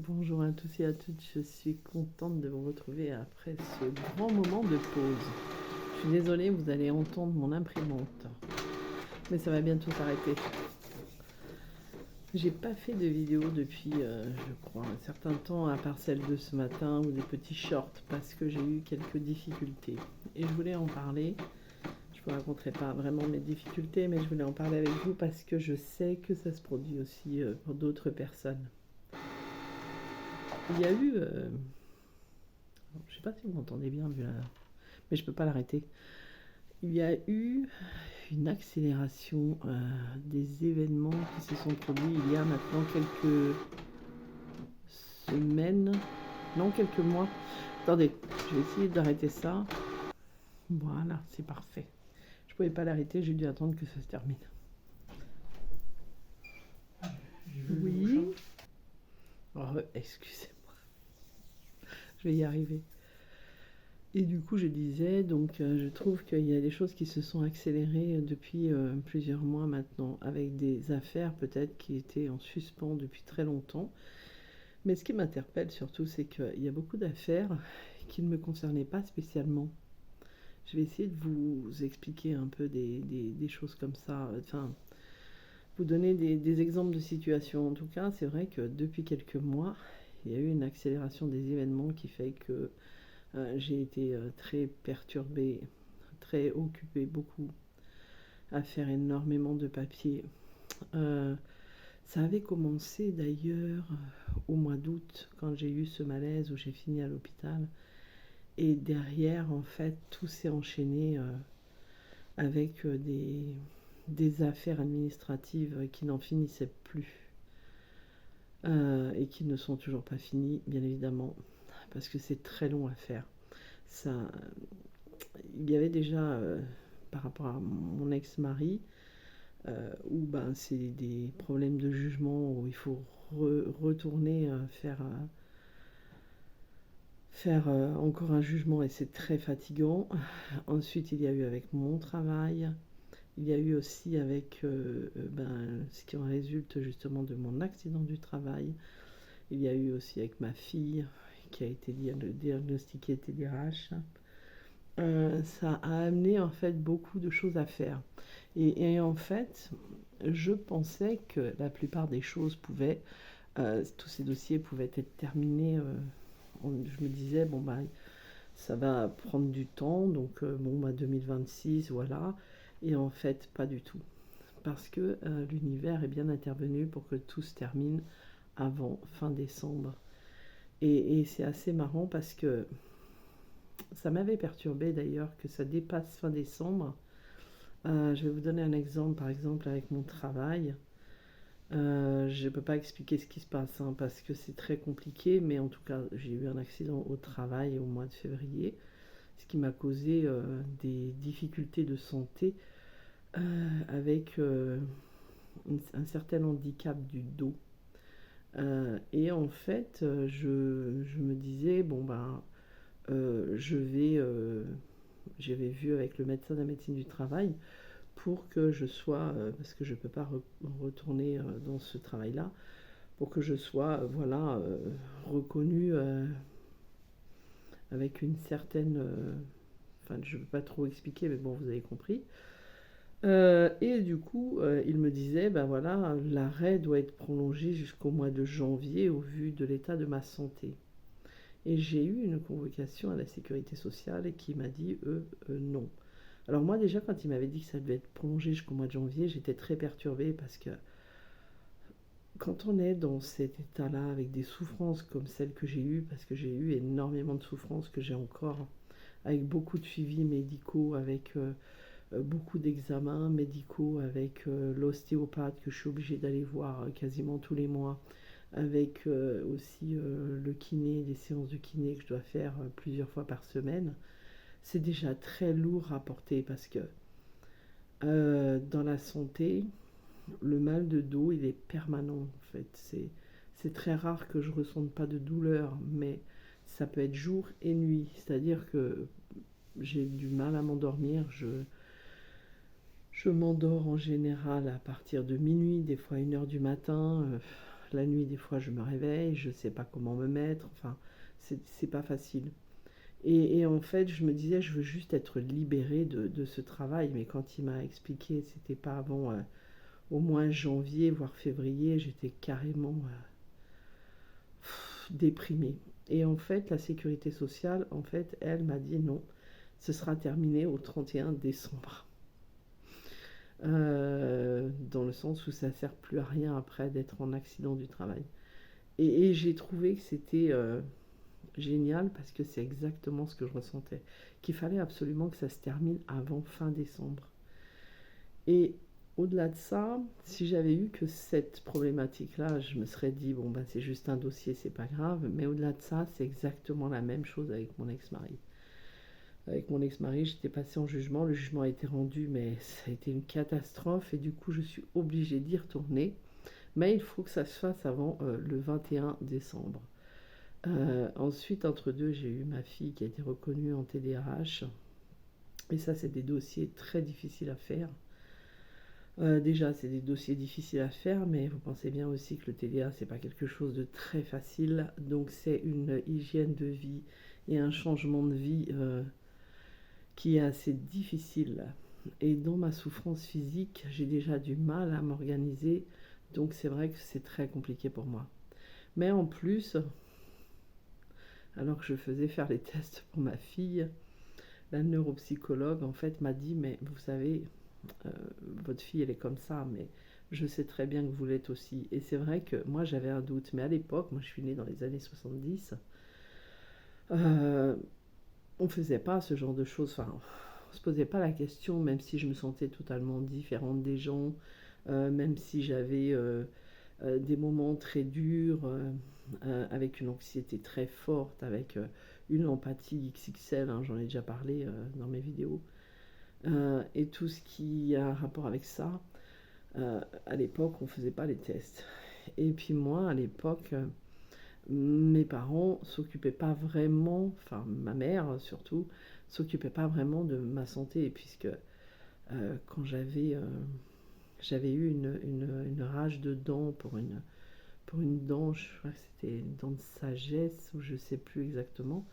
Bonjour à tous et à toutes, je suis contente de vous retrouver après ce grand moment de pause. Je suis désolée, vous allez entendre mon imprimante, mais ça va bientôt s'arrêter. J'ai pas fait de vidéo depuis, je crois, un certain temps, à part celle de ce matin ou des petits shorts, parce que j'ai eu quelques difficultés. Et je voulais en parler. Je ne vous raconterai pas vraiment mes difficultés, mais je voulais en parler avec vous parce que je sais que ça se produit aussi pour d'autres personnes. Il y a eu je sais pas si vous m'entendez bien, mais je peux pas l'arrêter. Il y a eu une accélération des événements qui se sont produits il y a maintenant quelques semaines, non quelques mois. Attendez, je vais essayer d'arrêter ça. Voilà, c'est parfait. Je pouvais pas l'arrêter, j'ai dû attendre que ça se termine. Oui. Oh, excusez-moi. Je vais y arriver. Et du coup, je disais, donc je trouve qu'il y a des choses qui se sont accélérées depuis plusieurs mois maintenant, avec des affaires peut-être qui étaient en suspens depuis très longtemps. Mais ce qui m'interpelle surtout, c'est qu'il y a beaucoup d'affaires qui ne me concernaient pas spécialement. Je vais essayer de vous expliquer un peu des choses comme ça, enfin, vous donner des exemples de situations. En tout cas, c'est vrai que depuis quelques mois, il y a eu une accélération des événements qui fait que j'ai été très perturbée, très occupée, beaucoup, à faire énormément de papiers. Ça avait commencé d'ailleurs au mois d'août, quand j'ai eu ce malaise où j'ai fini à l'hôpital. Et derrière, en fait, tout s'est enchaîné avec des affaires administratives qui n'en finissaient plus. Et qui ne sont toujours pas finies, bien évidemment, parce que c'est très long à faire. Ça, il y avait déjà, par rapport à mon ex-mari, où ben, c'est des problèmes de jugement, où il faut retourner faire encore un jugement et c'est très fatigant. Ensuite, il y a eu avec mon travail, il y a eu aussi avec ce qui en résulte justement de mon accident du travail. Il y a eu aussi avec ma fille qui a été diagnostiquée TDAH. Ça a amené en fait beaucoup de choses à faire. Et en fait, je pensais que la plupart des choses tous ces dossiers pouvaient être terminés. Je me disais, bon, bah, ça va prendre du temps, donc bon, bah, 2026, voilà. Et en fait, pas du tout. Parce que l'univers est bien intervenu pour que tout se termine avant fin décembre. Et c'est assez marrant parce que ça m'avait perturbé d'ailleurs que ça dépasse fin décembre. Je vais vous donner un exemple, par exemple avec mon travail. Je ne peux pas expliquer ce qui se passe parce que c'est très compliqué, mais en tout cas, j'ai eu un accident au travail au mois de février, ce qui m'a causé des difficultés de santé avec un certain handicap du dos. Et en fait, je me disais, bon ben, j'avais vu avec le médecin de la médecine du travail pour que je sois, parce que je ne peux pas retourner dans ce travail-là, pour que je sois voilà, reconnue avec une certaine... enfin, je ne veux pas trop expliquer, mais bon, vous avez compris. Et du coup, il me disait, ben voilà, l'arrêt doit être prolongé jusqu'au mois de janvier au vu de l'état de ma santé. Et j'ai eu une convocation à la sécurité sociale et qui m'a dit, non. Alors moi déjà, quand il m'avait dit que ça devait être prolongé jusqu'au mois de janvier, j'étais très perturbée parce que quand on est dans cet état-là, avec des souffrances comme celles que j'ai eues, parce que j'ai eu énormément de souffrances que j'ai encore, avec beaucoup de suivis médicaux, avec beaucoup d'examens médicaux, avec l'ostéopathe que je suis obligée d'aller voir quasiment tous les mois, avec aussi le kiné, des séances de kiné que je dois faire plusieurs fois par semaine, c'est déjà très lourd à porter parce que dans la santé, le mal de dos, il est permanent en fait. C'est très rare que je ressente pas de douleur, mais ça peut être jour et nuit. C'est-à-dire que j'ai du mal à m'endormir. Je m'endors en général à partir de minuit, des fois 1h du matin. La nuit, des fois, je me réveille, je ne sais pas comment me mettre. Enfin, c'est pas facile. Et en fait, je me disais, je veux juste être libérée de ce travail. Mais quand il m'a expliqué, c'était pas avant au moins janvier, voire février, j'étais carrément déprimée. Et en fait, la sécurité sociale, en fait, elle m'a dit non, ce sera terminé au 31 décembre. Dans le sens où ça ne sert plus à rien après d'être en accident du travail. Et j'ai trouvé que c'était génial parce que c'est exactement ce que je ressentais. Qu'il fallait absolument que ça se termine avant fin décembre. Et au-delà de ça, si j'avais eu que cette problématique-là, je me serais dit, bon, ben, c'est juste un dossier, c'est pas grave. Mais au-delà de ça, c'est exactement la même chose avec mon ex-mari. Avec mon ex-mari, j'étais passée en jugement. Le jugement a été rendu, mais ça a été une catastrophe. Et du coup, je suis obligée d'y retourner. Mais il faut que ça se fasse avant le 21 décembre. Ensuite, entre deux, j'ai eu ma fille qui a été reconnue en TDAH. Et ça, c'est des dossiers très difficiles à faire. Déjà, c'est des dossiers difficiles à faire, mais vous pensez bien aussi que le TDA, c'est pas quelque chose de très facile. Donc, c'est une hygiène de vie et un changement de vie qui est assez difficile. Et dans ma souffrance physique, j'ai déjà du mal à m'organiser. Donc, c'est vrai que c'est très compliqué pour moi. Mais en plus, alors que je faisais faire les tests pour ma fille, la neuropsychologue, en fait, m'a dit, mais vous savez, votre fille, elle est comme ça, mais je sais très bien que vous l'êtes aussi. Et c'est vrai que moi, j'avais un doute. Mais à l'époque, moi, je suis née dans les années 70, on ne faisait pas ce genre de choses. Enfin, on ne se posait pas la question, même si je me sentais totalement différente des gens, même si j'avais des moments très durs, avec une anxiété très forte, avec une empathie XXL, hein, j'en ai déjà parlé dans mes vidéos, et tout ce qui a un rapport avec ça. À l'époque, on ne faisait pas les tests. Et puis moi, à l'époque, mes parents s'occupaient pas vraiment, enfin ma mère surtout, s'occupait pas vraiment de ma santé, puisque quand j'avais eu une rage de dents pour une dent, je crois que c'était une dent de sagesse, ou je sais plus exactement.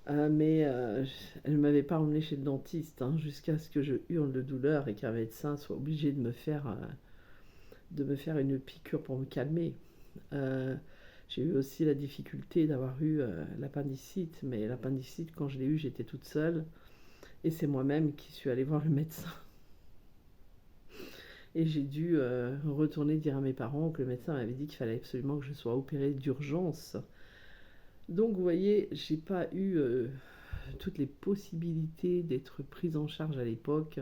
Mais elle ne m'avait pas emmené chez le dentiste, hein, jusqu'à ce que je hurle de douleur et qu'un médecin soit obligé de me faire une piqûre pour me calmer. Euh, j'ai eu aussi la difficulté d'avoir eu l'appendicite, mais l'appendicite, quand je l'ai eu, j'étais toute seule. Et c'est moi-même qui suis allée voir le médecin. Et j'ai dû retourner dire à mes parents que le médecin m'avait dit qu'il fallait absolument que je sois opérée d'urgence. Donc vous voyez, j'ai pas eu toutes les possibilités d'être prise en charge à l'époque.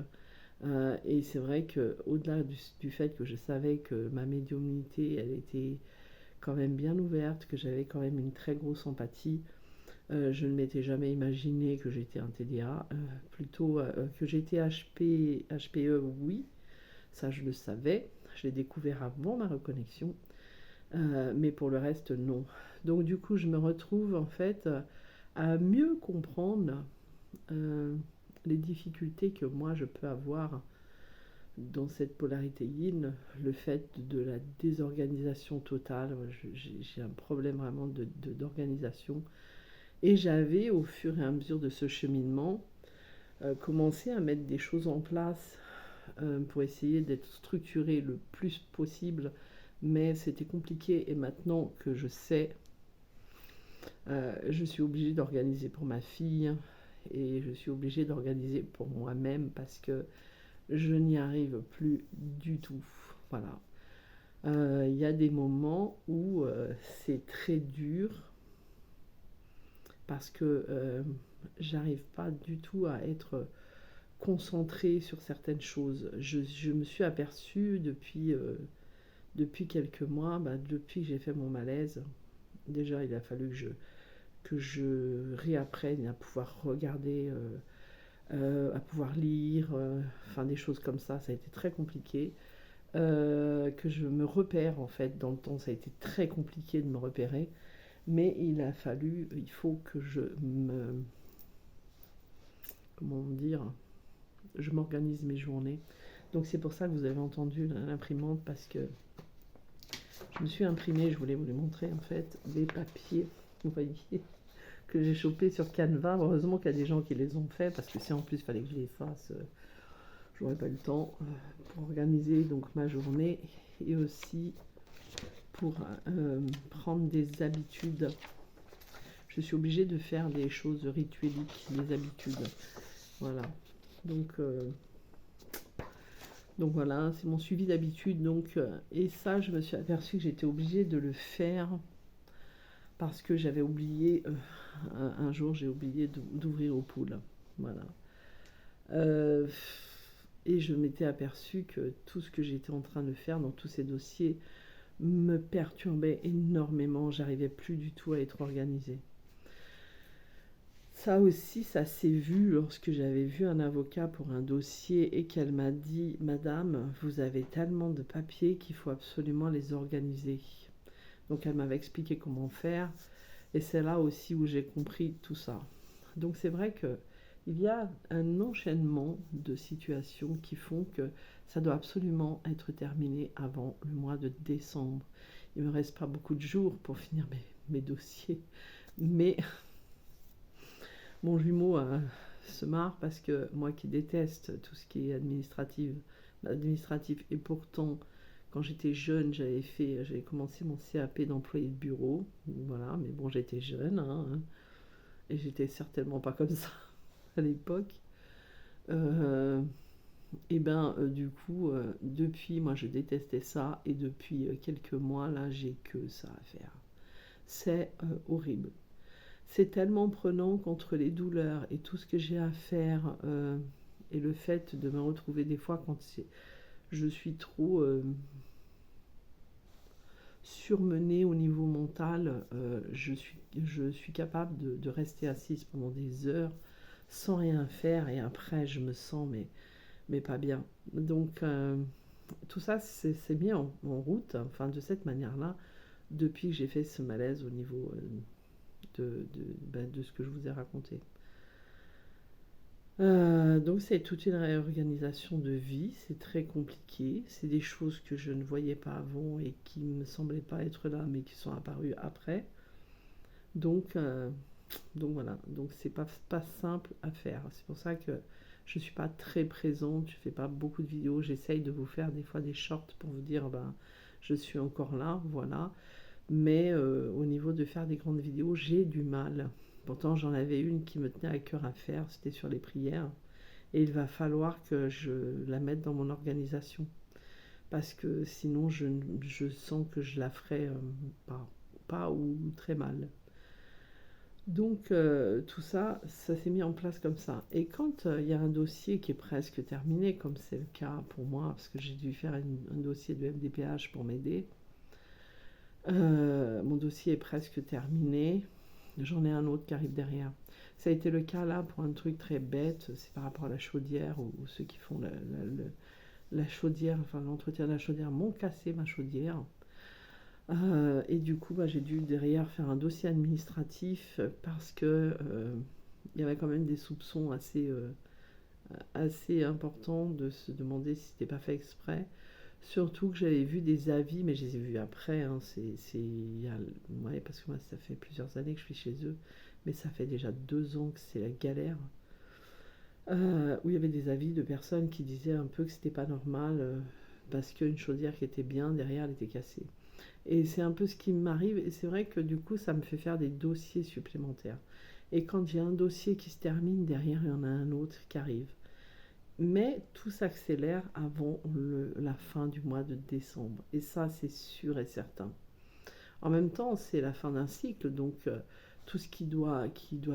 Et c'est vrai que au-delà du fait que je savais que ma médiumnité, elle était quand même bien ouverte, que j'avais quand même une très grosse empathie, je ne m'étais jamais imaginé que j'étais un TDA, plutôt que j'étais HPE, oui, ça je le savais, je l'ai découvert avant ma reconnexion, mais pour le reste non. Donc du coup je me retrouve en fait à mieux comprendre euh, les difficultés que moi je peux avoir dans cette polarité yin, le fait de la désorganisation totale. J'ai un problème vraiment d'organisation. Et j'avais, au fur et à mesure de ce cheminement, commencé à mettre des choses en place pour essayer d'être structuré le plus possible. Mais c'était compliqué et maintenant que je sais, je suis obligée d'organiser pour ma fille et je suis obligée d'organiser pour moi-même parce que je n'y arrive plus du tout. Voilà. Il y a des moments où c'est très dur parce que j'arrive pas du tout à être concentrée sur certaines choses. Je me suis aperçue depuis quelques mois, bah, depuis que j'ai fait mon malaise, déjà il a fallu que je réapprenne à pouvoir regarder, à pouvoir lire, enfin des choses comme ça a été très compliqué. Que je me repère en fait dans le temps, ça a été très compliqué de me repérer, mais il faut que comment dire, je m'organise mes journées. Donc c'est pour ça que vous avez entendu l'imprimante, parce que Je me suis imprimé, je voulais vous les montrer en fait, des papiers, vous voyez, que j'ai chopés sur Canva. Heureusement qu'il y a des gens qui les ont fait, parce que si en plus il fallait que je les fasse, j'aurais pas eu le temps pour organiser donc ma journée et aussi pour prendre des habitudes. Je suis obligée de faire des choses ritueliques, des habitudes. Voilà. Donc voilà, c'est mon suivi d'habitude. Et ça, je me suis aperçue que j'étais obligée de le faire parce que j'avais oublié, un jour j'ai oublié d'ouvrir aux poules. Voilà. Euh, et je m'étais aperçue que tout ce que j'étais en train de faire dans tous ces dossiers me perturbait énormément. J'arrivais plus du tout à être organisée. Ça aussi, ça s'est vu lorsque j'avais vu un avocat pour un dossier et qu'elle m'a dit « Madame, vous avez tellement de papiers qu'il faut absolument les organiser. » Donc elle m'avait expliqué comment faire et c'est là aussi où j'ai compris tout ça. Donc c'est vrai qu'il y a un enchaînement de situations qui font que ça doit absolument être terminé avant le mois de décembre. Il ne me reste pas beaucoup de jours pour finir mes dossiers, mais mon jumeau se marre parce que moi qui déteste tout ce qui est administratif et pourtant quand j'étais jeune j'avais commencé mon CAP d'employé de bureau, voilà, mais bon j'étais jeune et j'étais certainement pas comme ça à l'époque. Du coup depuis moi je détestais ça et depuis quelques mois là j'ai que ça à faire. C'est horrible. C'est tellement prenant qu'entre les douleurs et tout ce que j'ai à faire et le fait de me retrouver des fois quand je suis trop surmenée au niveau mental, je suis capable de rester assise pendant des heures sans rien faire et après je me sens mais pas bien. Donc tout ça c'est mis en route, enfin de cette manière-là, depuis que j'ai fait ce malaise au niveau de ce que je vous ai raconté. Donc c'est toute une réorganisation de vie, c'est très compliqué, c'est des choses que je ne voyais pas avant et qui ne me semblaient pas être là mais qui sont apparues après. Donc voilà, donc c'est pas simple à faire. C'est pour ça que je ne suis pas très présente, je ne fais pas beaucoup de vidéos, j'essaye de vous faire des fois des shorts pour vous dire je suis encore là, voilà. Mais au niveau de faire des grandes vidéos, j'ai du mal. Pourtant, j'en avais une qui me tenait à cœur à faire, c'était sur les prières. Et il va falloir que je la mette dans mon organisation. Parce que sinon, je sens que je la ferai pas ou très mal. Donc, tout ça, ça s'est mis en place comme ça. Et quand il y a un dossier qui est presque terminé, comme c'est le cas pour moi, parce que j'ai dû faire un dossier de MDPH pour m'aider, mon dossier est presque terminé. J'en ai un autre qui arrive derrière. Ça a été le cas là pour un truc très bête, c'est par rapport à la chaudière, ou ceux qui font la chaudière, enfin l'entretien de la chaudière m'ont cassé ma chaudière. Et du coup, j'ai dû derrière faire un dossier administratif parce que il y avait quand même des soupçons assez importants de se demander si c'était pas fait exprès. Surtout que j'avais vu des avis, mais je les ai vus après. Ouais, parce que moi, ça fait plusieurs années que je suis chez eux, mais ça fait déjà 2 ans que c'est la galère. Où il y avait des avis de personnes qui disaient un peu que c'était pas normal parce qu'une chaudière qui était bien, derrière, elle était cassée. Et c'est un peu ce qui m'arrive, et c'est vrai que du coup, ça me fait faire des dossiers supplémentaires. Et quand j'ai un dossier qui se termine, derrière, il y en a un autre qui arrive. Mais tout s'accélère avant la fin du mois de décembre. Et ça, c'est sûr et certain. En même temps, c'est la fin d'un cycle, donc tout ce qui doit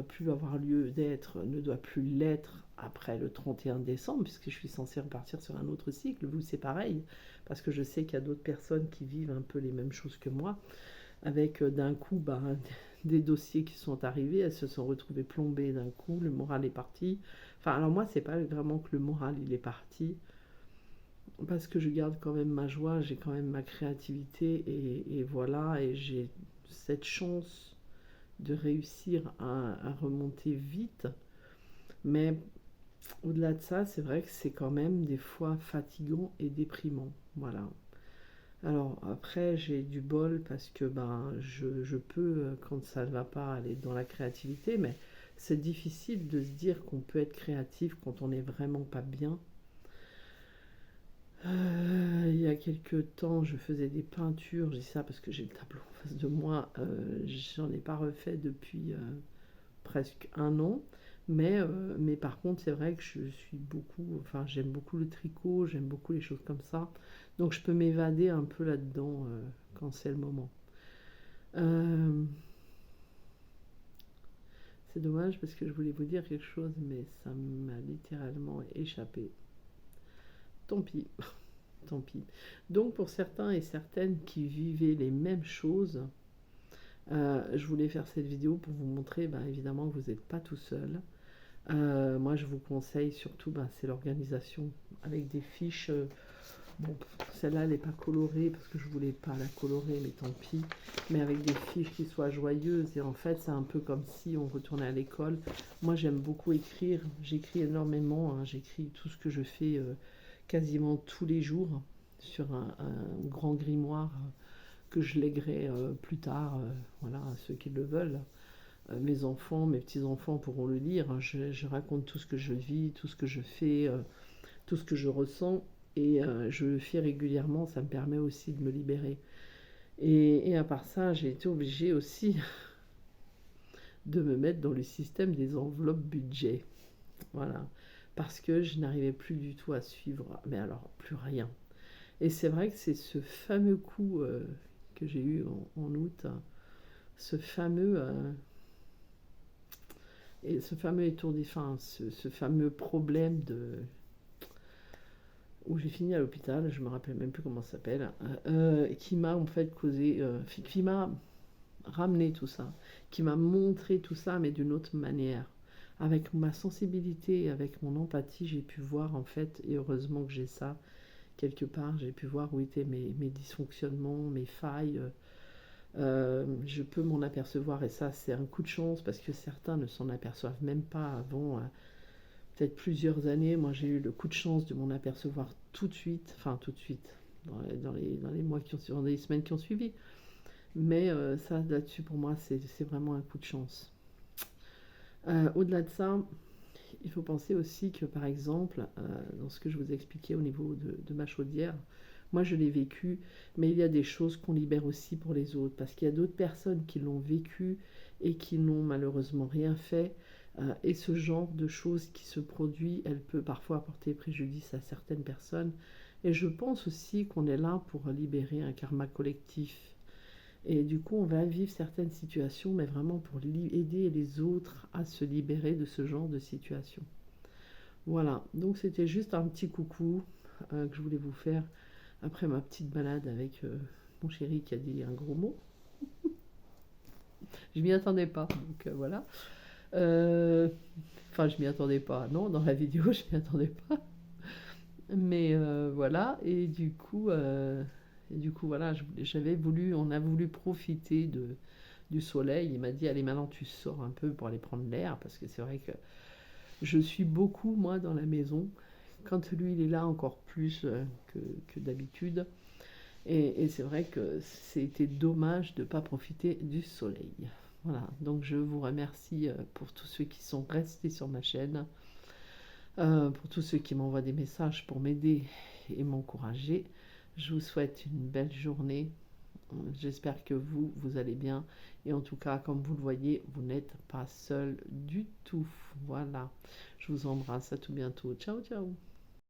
plus avoir lieu d'être ne doit plus l'être après le 31 décembre, puisque je suis censée repartir sur un autre cycle. Vous, c'est pareil, parce que je sais qu'il y a d'autres personnes qui vivent un peu les mêmes choses que moi, avec d'un coup des dossiers qui sont arrivés, elles se sont retrouvées plombées d'un coup, le moral est parti. Enfin, alors moi, c'est pas vraiment que le moral il est parti, parce que je garde quand même ma joie, j'ai quand même ma créativité, et voilà, et j'ai cette chance de réussir à remonter vite. Mais au-delà de ça, c'est vrai que c'est quand même des fois fatigant et déprimant. Voilà. Alors après, j'ai du bol parce que ben, je peux, quand ça ne va pas, aller dans la créativité, mais c'est difficile de se dire qu'on peut être créatif quand on n'est vraiment pas bien. Il y a quelques temps, je faisais des peintures, je dis ça parce que j'ai le tableau en face de moi, j'en ai pas refait depuis presque un an, mais par contre, c'est vrai que je suis beaucoup, enfin, j'aime beaucoup le tricot, j'aime beaucoup les choses comme ça, donc je peux m'évader un peu là-dedans quand c'est le moment. Euh, c'est dommage parce que je voulais vous dire quelque chose, mais ça m'a littéralement échappé. Tant pis. Tant pis. Donc pour certains et certaines qui vivaient les mêmes choses, je voulais faire cette vidéo pour vous montrer évidemment que vous n'êtes pas tout seul. Moi je vous conseille surtout, c'est l'organisation avec des fiches. Bon, celle-là elle n'est pas colorée parce que je voulais pas la colorer, mais tant pis. Mais avec des fiches qui soient joyeuses, et en fait c'est un peu comme si on retournait à l'école. Moi j'aime beaucoup écrire, j'écris énormément, hein. J'écris tout ce que je fais quasiment tous les jours sur un grand grimoire que je lèguerai plus tard, voilà, à ceux qui le veulent. Mes enfants, mes petits-enfants pourront le lire, hein. Je raconte tout ce que je vis, tout ce que je fais, tout ce que je ressens, et je le fais régulièrement, ça me permet aussi de me libérer. Et à part ça, j'ai été obligée aussi de me mettre dans le système des enveloppes budget. Voilà. Parce que je n'arrivais plus du tout à suivre, mais alors plus rien. Et c'est vrai que c'est ce fameux coup que j'ai eu en août, hein, ce fameux, et ce fameux étourdi, enfin, ce fameux problème de où j'ai fini à l'hôpital, je me rappelle même plus comment ça s'appelle, qui m'a en fait causé, qui m'a ramené tout ça, qui m'a montré tout ça, mais d'une autre manière. Avec ma sensibilité, avec mon empathie, j'ai pu voir en fait, et heureusement que j'ai ça, quelque part, j'ai pu voir où étaient mes dysfonctionnements, mes failles. Je peux m'en apercevoir, et ça c'est un coup de chance parce que certains ne s'en aperçoivent même pas avant peut-être plusieurs années. Moi j'ai eu le coup de chance de m'en apercevoir tout de suite, enfin tout de suite, dans les mois qui ont suivi, dans les semaines qui ont suivi. Mais ça là-dessus pour moi c'est vraiment un coup de chance. Au-delà de ça, il faut penser aussi que par exemple, dans ce que je vous ai expliqué au niveau de ma chaudière, moi je l'ai vécu, mais il y a des choses qu'on libère aussi pour les autres, parce qu'il y a d'autres personnes qui l'ont vécu et qui n'ont malheureusement rien fait. Et ce genre de choses qui se produit, elle peut parfois apporter préjudice à certaines personnes. Et je pense aussi qu'on est là pour libérer un karma collectif. Et du coup, on va vivre certaines situations, mais vraiment pour aider les autres à se libérer de ce genre de situation. Voilà, donc c'était juste un petit coucou que je voulais vous faire après ma petite balade avec mon chéri qui a dit un gros mot. Je m'y attendais pas, donc voilà. Enfin, je m'y attendais pas, non, dans la vidéo, je m'y attendais pas. Mais voilà, et du coup voilà, j'avais voulu, on a voulu profiter du soleil. Il m'a dit, allez, maintenant tu sors un peu pour aller prendre l'air, parce que c'est vrai que je suis beaucoup, moi, dans la maison. Quand lui, il est là, encore plus que d'habitude. Et c'est vrai que c'était dommage de ne pas profiter du soleil. Voilà, donc je vous remercie pour tous ceux qui sont restés sur ma chaîne, pour tous ceux qui m'envoient des messages pour m'aider et m'encourager. Je vous souhaite une belle journée. J'espère que vous allez bien. Et en tout cas, comme vous le voyez, vous n'êtes pas seul du tout. Voilà. Je vous embrasse. À tout bientôt. Ciao, ciao.